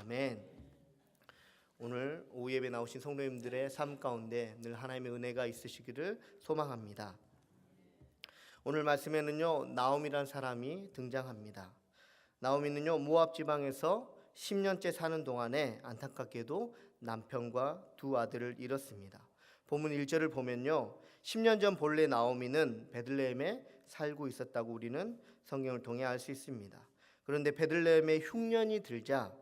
아멘. 오늘 오후 예배 나오신 성도님들의 삶 가운데 늘 하나님의 은혜가 있으시기를 소망합니다. 오늘 말씀에는요, 나오미란 사람이 등장합니다. 나오미는요, 모압 지방에서 10년째 사는 동안에 안타깝게도 남편과 두 아들을 잃었습니다. 본문 1절을 보면요, 10년 전 본래 나오미는 베들레헴에 살고 있었다고 우리는 성경을 통해 알 수 있습니다. 그런데 베들레헴에 흉년이 들자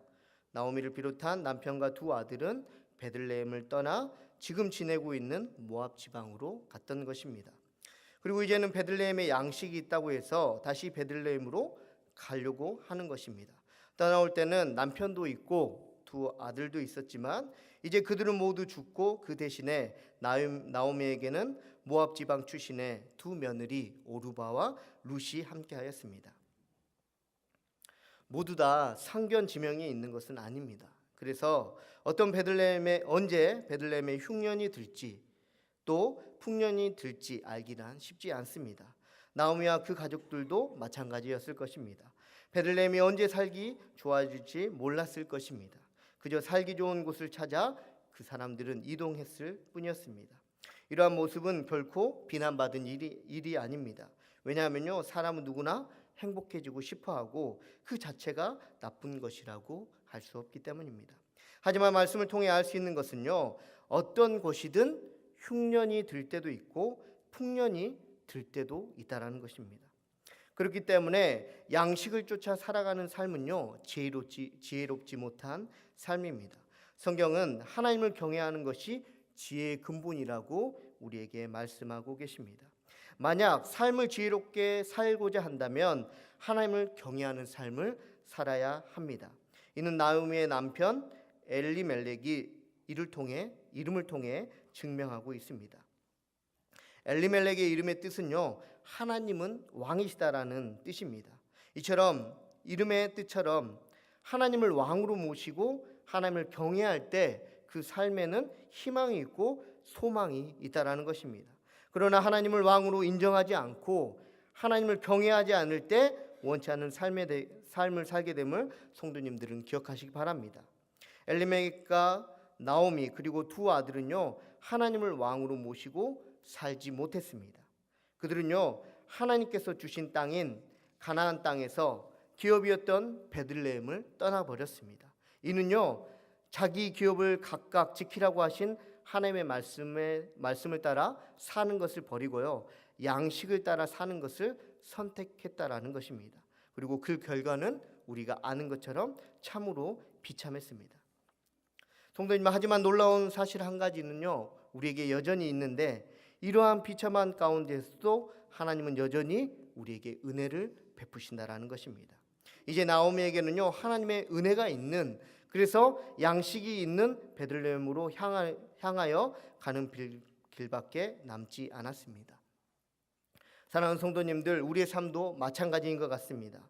나오미를 비롯한 남편과 두 아들은 베들레헴을 떠나 지금 지내고 있는 모압 지방으로 갔던 것입니다. 그리고 이제는 베들레헴에 양식이 있다고 해서 다시 베들레헴으로 가려고 하는 것입니다. 떠나올 때는 남편도 있고 두 아들도 있었지만 이제 그들은 모두 죽고 그 대신에 나오미에게는 모압 지방 출신의 두 며느리 오르바와 룻이 함께하였습니다. 모두 다 상견 지명이 있는 것은 아닙니다. 그래서 언제 베들레헴에 흉년이 들지 또 풍년이 들지 알기란 쉽지 않습니다. 나오미와 그 가족들도 마찬가지였을 것입니다. 베들레헴이 언제 살기 좋아질지 몰랐을 것입니다. 그저 살기 좋은 곳을 찾아 그 사람들은 이동했을 뿐이었습니다. 이러한 모습은 결코 비난받은 일이 아닙니다. 왜냐하면요, 사람은 누구나 행복해지고 싶어하고 그 자체가 나쁜 것이라고 할 수 없기 때문입니다. 하지만 말씀을 통해 알 수 있는 것은요, 어떤 곳이든 흉년이 들 때도 있고 풍년이 들 때도 있다라는 것입니다. 그렇기 때문에 양식을 쫓아 살아가는 삶은요, 지혜롭지 못한 삶입니다. 성경은 하나님을 경외하는 것이 지혜의 근본이라고 우리에게 말씀하고 계십니다. 만약 삶을 지혜롭게 살고자 한다면 하나님을 경외하는 삶을 살아야 합니다. 이는 나오미의 남편 엘리멜렉이 이름을 통해 증명하고 있습니다. 엘리멜렉의 이름의 뜻은요, 하나님은 왕이시다라는 뜻입니다. 이처럼 이름의 뜻처럼 하나님을 왕으로 모시고 하나님을 경외할 때 그 삶에는 희망이 있고 소망이 있다라는 것입니다. 그러나 하나님을 왕으로 인정하지 않고 하나님을 경외하지 않을 때 원치 않는 삶을 살게 됨을 성도님들은 기억하시기 바랍니다. 엘리멜렉과 나오미 그리고 두 아들은요, 하나님을 왕으로 모시고 살지 못했습니다. 그들은요, 하나님께서 주신 땅인 가나안 땅에서 기업이었던 베들레헴을 떠나버렸습니다. 이는요, 자기 기업을 각각 지키라고 하신 하나님의 말씀을 따라 사는 것을 버리고요, 양식을 따라 사는 것을 선택했다라는 것입니다. 그리고 그 결과는 우리가 아는 것처럼 참으로 비참했습니다. 성도님, 하지만 놀라운 사실 한 가지는요, 우리에게 여전히 있는데 이러한 비참한 가운데서도 하나님은 여전히 우리에게 은혜를 베푸신다라는 것입니다. 이제 나오미에게는요, 하나님의 은혜가 있는, 그래서 양식이 있는 베들레헴으로 향하여 가는 길밖에 남지 않았습니다. 사랑하는 성도님들, 우리의 삶도 마찬가지인 것 같습니다.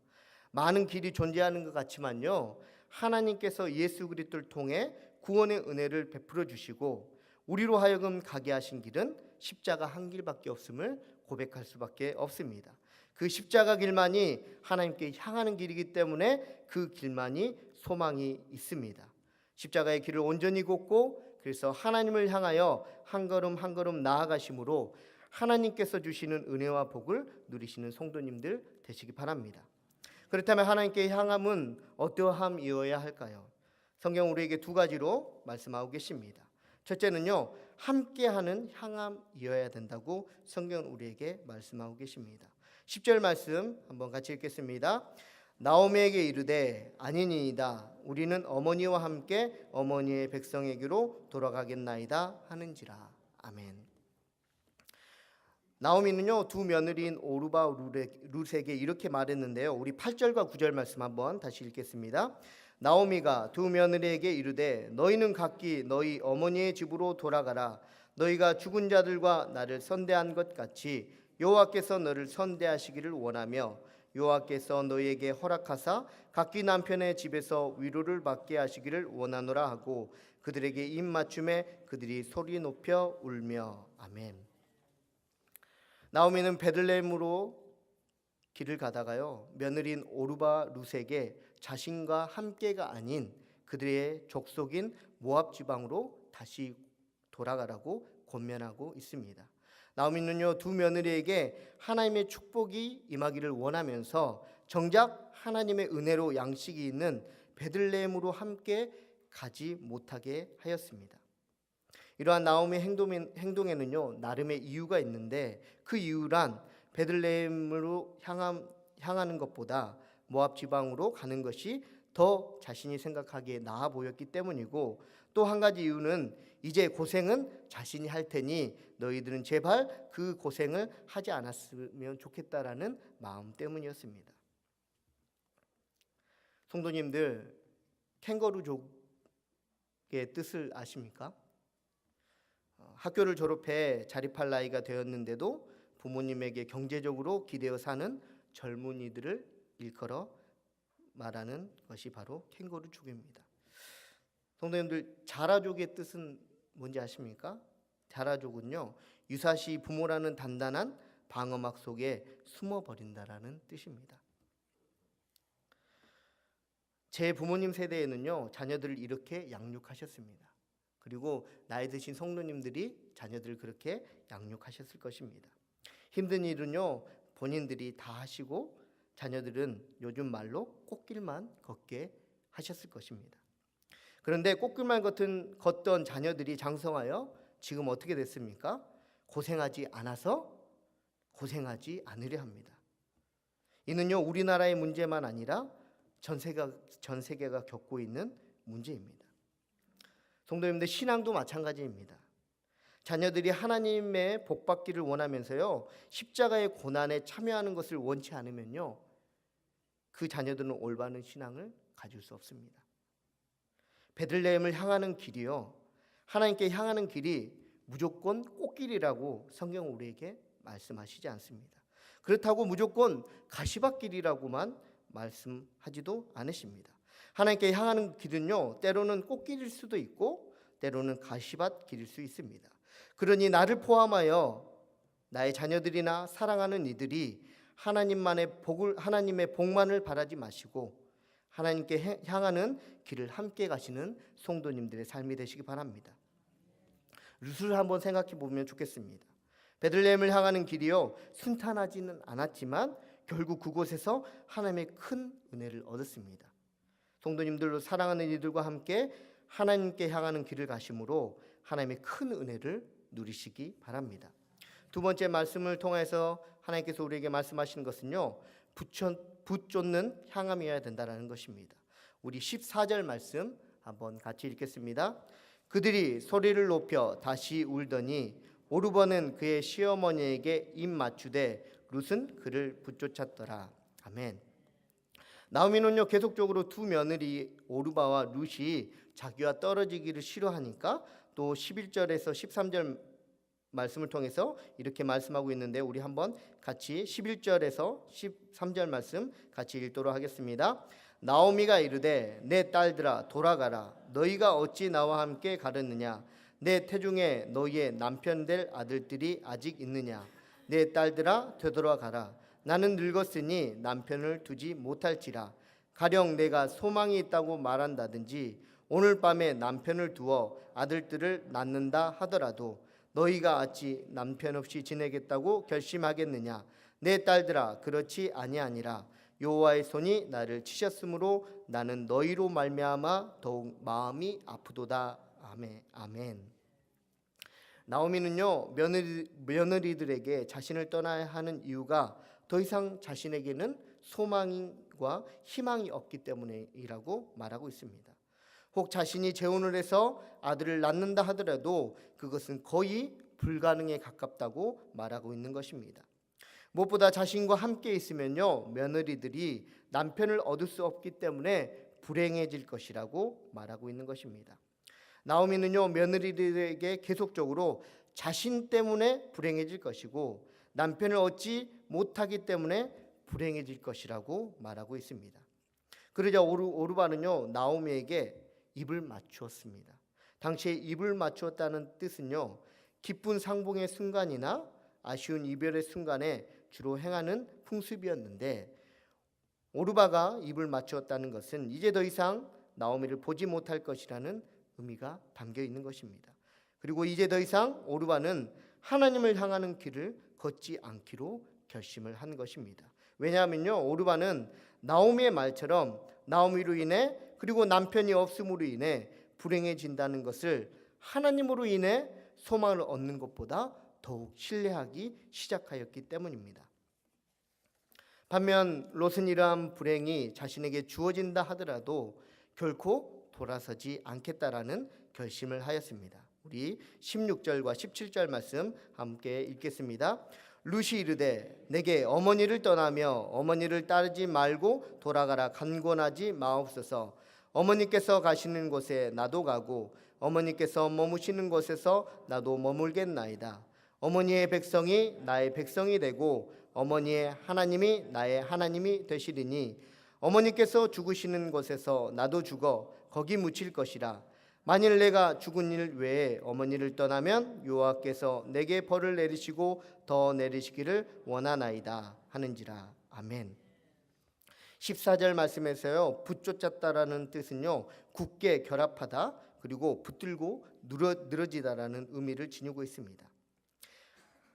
많은 길이 존재하는 것 같지만요, 하나님께서 예수 그리스도를 통해 구원의 은혜를 베풀어 주시고 우리로 하여금 가게 하신 길은 십자가 한 길밖에 없음을 고백할 수밖에 없습니다. 그 십자가 길만이 하나님께 향하는 길이기 때문에 그 길만이 소망이 있습니다. 십자가의 길을 온전히 걷고 그래서 하나님을 향하여 한 걸음 한 걸음 나아가심으로 하나님께서 주시는 은혜와 복을 누리시는 성도님들 되시기 바랍니다. 그렇다면 하나님께 향함은 어떠함이어야 할까요? 성경 우리에게 두 가지로 말씀하고 계십니다. 첫째는요, 함께하는 향함이어야 된다고 성경은 우리에게 말씀하고 계십니다. 10절 말씀 한번 같이 읽겠습니다. 나오미에게 이르되 아니니이다. 우리는 어머니와 함께 어머니의 백성에게로 돌아가겠나이다 하는지라. 아멘. 나오미는요, 두 며느리인 오르바 룻에게 이렇게 말했는데요, 우리 8절과 9절 말씀 한번 다시 읽겠습니다. 나오미가 두 며느리에게 이르되 너희는 각기 너희 어머니의 집으로 돌아가라. 너희가 죽은 자들과 나를 선대한 것 같이 여호와께서 너를 선대하시기를 원하며 여호와께서 너희에게 허락하사 각기 남편의 집에서 위로를 받게 하시기를 원하노라 하고 그들에게 입 맞춤에 그들이 소리 높여 울며. 아멘. 나오미는 베들레헴으로 길을 가다가요, 며느리인 오르바 룻에게 자신과 함께가 아닌 그들의 족속인 모압 지방으로 다시 돌아가라고 권면하고 있습니다. 나오미는요, 두 며느리에게 하나님의 축복이 임하기를 원하면서 정작 하나님의 은혜로 양식이 있는 베들레헴으로 함께 가지 못하게 하였습니다. 이러한 나오미의 행동에는요, 나름의 이유가 있는데 그 이유란 베들레헴으로 향하는 것보다 모압 지방으로 가는 것이 더 자신이 생각하기에 나아 보였기 때문이고, 또 한 가지 이유는 이제 고생은 자신이 할 테니 너희들은 제발 그 고생을 하지 않았으면 좋겠다라는 마음 때문이었습니다. 성도님들, 캥거루족의 뜻을 아십니까? 학교를 졸업해 자립할 나이가 되었는데도 부모님에게 경제적으로 기대어 사는 젊은이들을 일컬어 말하는 것이 바로 캥거루족입니다. 성도님들, 자라족의 뜻은 뭔지 아십니까? 자라족은요, 유사시 부모라는 단단한 방어막 속에 숨어버린다라는 뜻입니다. 제 부모님 세대에는요, 자녀들을 이렇게 양육하셨습니다. 그리고 나이 드신 성도님들이 자녀들을 그렇게 양육하셨을 것입니다. 힘든 일은요, 본인들이 다 하시고 자녀들은 요즘 말로 꽃길만 걷게 하셨을 것입니다. 그런데 꽃길만 걷던 자녀들이 장성하여 지금 어떻게 됐습니까? 고생하지 않아서 고생하지 않으려 합니다. 이는요, 우리나라의 문제만 아니라 전 세계가 겪고 있는 문제입니다. 성도님들, 신앙도 마찬가지입니다. 자녀들이 하나님의 복받기를 원하면서요, 십자가의 고난에 참여하는 것을 원치 않으면요, 그 자녀들은 올바른 신앙을 가질 수 없습니다. 베들레헴을 향하는 길이요, 하나님께 향하는 길이 무조건 꽃길이라고 성경은 우리에게 말씀하시지 않습니다. 그렇다고 무조건 가시밭길이라고만 말씀하지도 않으십니다. 하나님께 향하는 길은요, 때로는 꽃길일 수도 있고 때로는 가시밭길일 수 있습니다. 그러니 나를 포함하여 나의 자녀들이나 사랑하는 이들이 하나님의 복만을 바라지 마시고 하나님께 향하는 길을 함께 가시는 성도님들의 삶이 되시기 바랍니다. 룻을 한번 생각해 보면 좋겠습니다. 베들레헴을 향하는 길이요, 순탄하지는 않았지만 결국 그곳에서 하나님의 큰 은혜를 얻었습니다. 성도님들로 사랑하는 이들과 함께 하나님께 향하는 길을 가심으로 하나님의 큰 은혜를 누리시기 바랍니다. 두 번째 말씀을 통해서 하나님께서 우리에게 말씀하시는 것은요, 붙쫓는 향함이어야 된다는 것입니다. 우리 14절 말씀 한번 같이 읽겠습니다. 그들이 소리를 높여 다시 울더니 오르버는 그의 시어머니에게 입 맞추되 룻은 그를 붙쫓았더라. 아멘. 나오미는요, 계속적으로 두 며느리 오르바와 룻이 자기와 떨어지기를 싫어하니까 또 11절에서 13절 말씀을 통해서 이렇게 말씀하고 있는데, 우리 한번 같이 11절에서 13절 말씀 같이 읽도록 하겠습니다. 나오미가 이르되 내 딸들아 돌아가라. 너희가 어찌 나와 함께 가렸느냐? 내 태중에 너희의 남편 될 아들들이 아직 있느냐? 내 딸들아 되돌아가라. 나는 늙었으니 남편을 두지 못할지라. 가령 내가 소망이 있다고 말한다든지 오늘 밤에 남편을 두어 아들들을 낳는다 하더라도 너희가 어찌 남편 없이 지내겠다고 결심하겠느냐? 내 딸들아 그렇지 아니하니라. 여호와의 손이 나를 치셨으므로 나는 너희로 말미암아 더욱 마음이 아프도다. 아멘. 나오미는요, 며느리들에게 자신을 떠나야 하는 이유가 더 이상 자신에게는 소망과 희망이 없기 때문이라고 말하고 있습니다. 혹 자신이 재혼을 해서 아들을 낳는다 하더라도 그것은 거의 불가능에 가깝다고 말하고 있는 것입니다. 무엇보다 자신과 함께 있으면요, 며느리들이 남편을 얻을 수 없기 때문에 불행해질 것이라고 말하고 있는 것입니다. 나오미는요, 며느리들에게 계속적으로 자신 때문에 불행해질 것이고 남편을 얻지 못하기 때문에 불행해질 것이라고 말하고 있습니다. 그러자 오르바는요, 나오미에게 입을 맞추었습니다. 당시에 입을 맞추었다는 뜻은요, 기쁜 상봉의 순간이나 아쉬운 이별의 순간에 주로 행하는 풍습이었는데, 오르바가 입을 맞추었다는 것은 이제 더 이상 나오미를 보지 못할 것이라는 의미가 담겨 있는 것입니다. 그리고 이제 더 이상 오르바는 하나님을 향하는 길을 걷지 않기로 결심을 한 것입니다. 왜냐하면요, 오르바는 나오미의 말처럼 나오미로 인해 그리고 남편이 없음으로 인해 불행해진다는 것을 하나님으로 인해 소망을 얻는 것보다 더욱 신뢰하기 시작하였기 때문입니다. 반면 롯은 이러한 불행이 자신에게 주어진다 하더라도 결코 돌아서지 않겠다라는 결심을 하였습니다. 우리 16절과 17절 말씀 함께 읽겠습니다. 룻이 이르되 내게 어머니를 떠나며 어머니를 따르지 말고 돌아가라 간권하지 마옵소서. 어머니께서 가시는 곳에 나도 가고 어머니께서 머무시는 곳에서 나도 머물겠나이다. 어머니의 백성이 나의 백성이 되고 어머니의 하나님이 나의 하나님이 되시리니 어머니께서 죽으시는 곳에서 나도 죽어 거기 묻힐 것이라. 만일 내가 죽은 일 외에 어머니를 떠나면 여호와께서 내게 벌을 내리시고 더 내리시기를 원하나이다 하는지라. 아멘. 14절 말씀에서요, 붙쫓았다라는 뜻은요, 굳게 결합하다 그리고 붙들고 늘어지다라는 의미를 지니고 있습니다.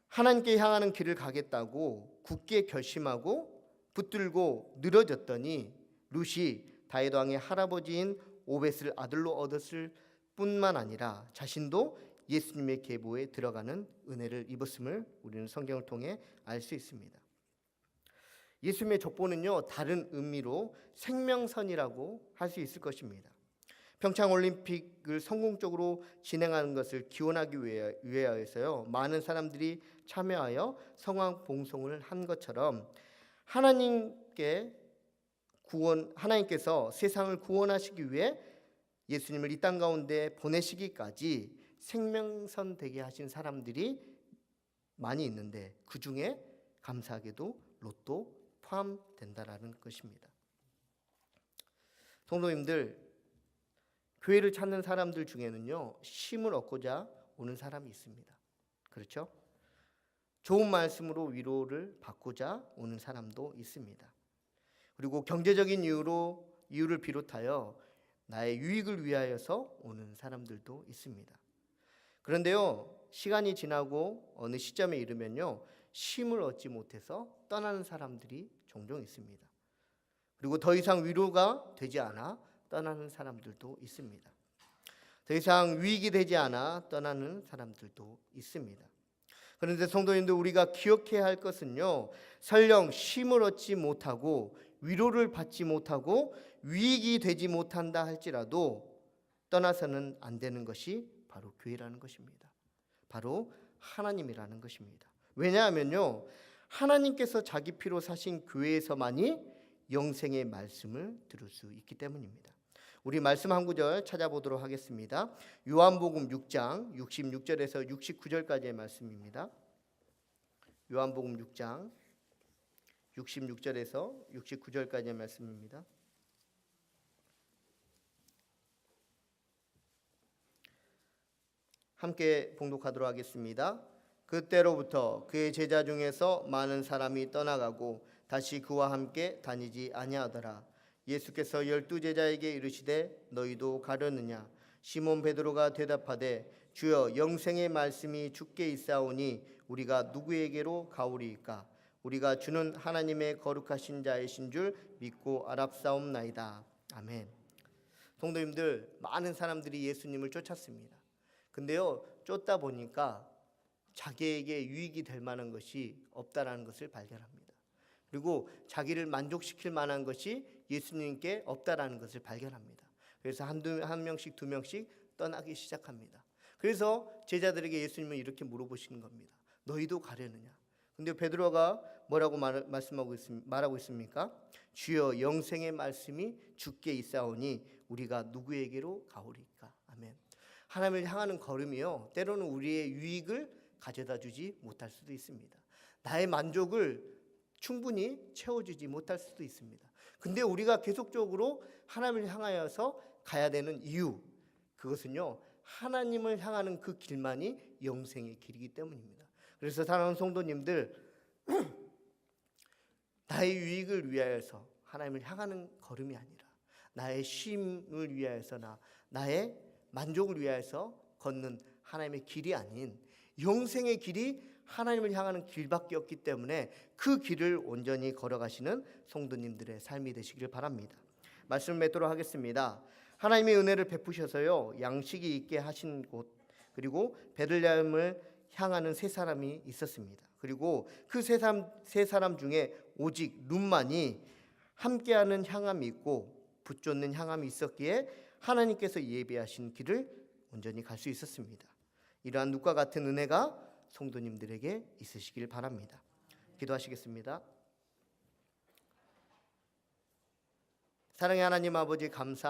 하나님께 향하는 길을 가겠다고 굳게 결심하고 붙들고 늘어졌더니 룻이 다윗 왕의 할아버지인 오벳을 아들로 얻었을 뿐만 아니라 자신도 예수님의 계보에 들어가는 은혜를 입었음을 우리는 성경을 통해 알 수 있습니다. 예수님의 족보는요, 다른 의미로 생명선이라고 할 수 있을 것입니다. 평창올림픽을 성공적으로 진행하는 것을 기원하기 위하여서요, 많은 사람들이 참여하여 성황 봉송을 한 것처럼 하나님께서 세상을 구원하시기 위해 예수님을 이 땅 가운데 보내시기까지 생명선 되게 하신 사람들이 많이 있는데 그 중에 감사하게도 롯도 포함된다라는 것입니다. 성도님들, 교회를 찾는 사람들 중에는요, 쉼을 얻고자 오는 사람이 있습니다. 그렇죠? 좋은 말씀으로 위로를 받고자 오는 사람도 있습니다. 그리고 경제적인 이유를 비롯하여 나의 유익을 위하여서 오는 사람들도 있습니다. 그런데요, 시간이 지나고 어느 시점에 이르면요, 쉼을 얻지 못해서 떠나는 사람들이 종종 있습니다. 그리고 더 이상 위로가 되지 않아 떠나는 사람들도 있습니다. 더 이상 유익이 되지 않아 떠나는 사람들도 있습니다. 그런데 성도님들, 우리가 기억해야 할 것은요, 설령 쉼을 얻지 못하고 위로를 받지 못하고 유익이 되지 못한다 할지라도 떠나서는 안 되는 것이 바로 교회라는 것입니다. 바로 하나님이라는 것입니다. 왜냐하면요, 하나님께서 자기 피로 사신 교회에서만이 영생의 말씀을 들을 수 있기 때문입니다. 우리 말씀 한 구절 찾아보도록 하겠습니다. 요한복음 6장 66절에서 69절까지의 말씀입니다. 요한복음 6장 66절에서 69절까지의 말씀입니다. 함께 봉독하도록 하겠습니다. 그때로부터 그의 제자 중에서 많은 사람이 떠나가고 다시 그와 함께 다니지 아니하더라. 예수께서 12제자에게 이르시되 너희도 가려느냐? 시몬 베드로가 대답하되 주여, 영생의 말씀이 주께 있사오니 우리가 누구에게로 가오리이까? 우리가 주는 하나님의 거룩하신 자이신 줄 믿고 알았사옵나이다. 아멘. 성도님들, 많은 사람들이 예수님을 쫓았습니다. 근데요, 쫓다 보니까 자기에게 유익이 될 만한 것이 없다라는 것을 발견합니다. 그리고 자기를 만족시킬 만한 것이 예수님께 없다라는 것을 발견합니다. 그래서 한 명씩 두 명씩 떠나기 시작합니다. 그래서 제자들에게 예수님은 이렇게 물어보시는 겁니다. 너희도 가려느냐? 근데 베드로가 뭐라고 말하고 있습니까? 주여, 영생의 말씀이 주께 있사오니 우리가 누구에게로 가오리까? 아멘. 하나님을 향하는 걸음이요, 때로는 우리의 유익을 가져다 주지 못할 수도 있습니다. 나의 만족을 충분히 채워주지 못할 수도 있습니다. 근데 우리가 계속적으로 하나님을 향하여서 가야 되는 이유, 그것은요, 하나님을 향하는 그 길만이 영생의 길이기 때문입니다. 그래서 사랑하는 성도님들, 나의 유익을 위하여서 하나님을 향하는 걸음이 아니라 나의 쉼을 위하여서나 나의 만족을 위하여서 걷는 하나님의 길이 아닌 영생의 길이 하나님을 향하는 길밖에 없기 때문에 그 길을 온전히 걸어가시는 성도님들의 삶이 되시길 바랍니다. 말씀을 맺도록 하겠습니다. 하나님의 은혜를 베푸셔서요 양식이 있게 하신 곳, 그리고 베들레헴을 향하는 세 사람이 있었습니다. 그리고 그 세 사람 중에 오직 룻만이 함께하는 향함이 있고 붙쫓는 향함이 있었기에 하나님께서 예비하신 길을 온전히 갈 수 있었습니다. 이러한 룻과 같은 은혜가 성도님들에게 있으시길 바랍니다. 기도하시겠습니다. 사랑의 하나님 아버지, 감사합니다.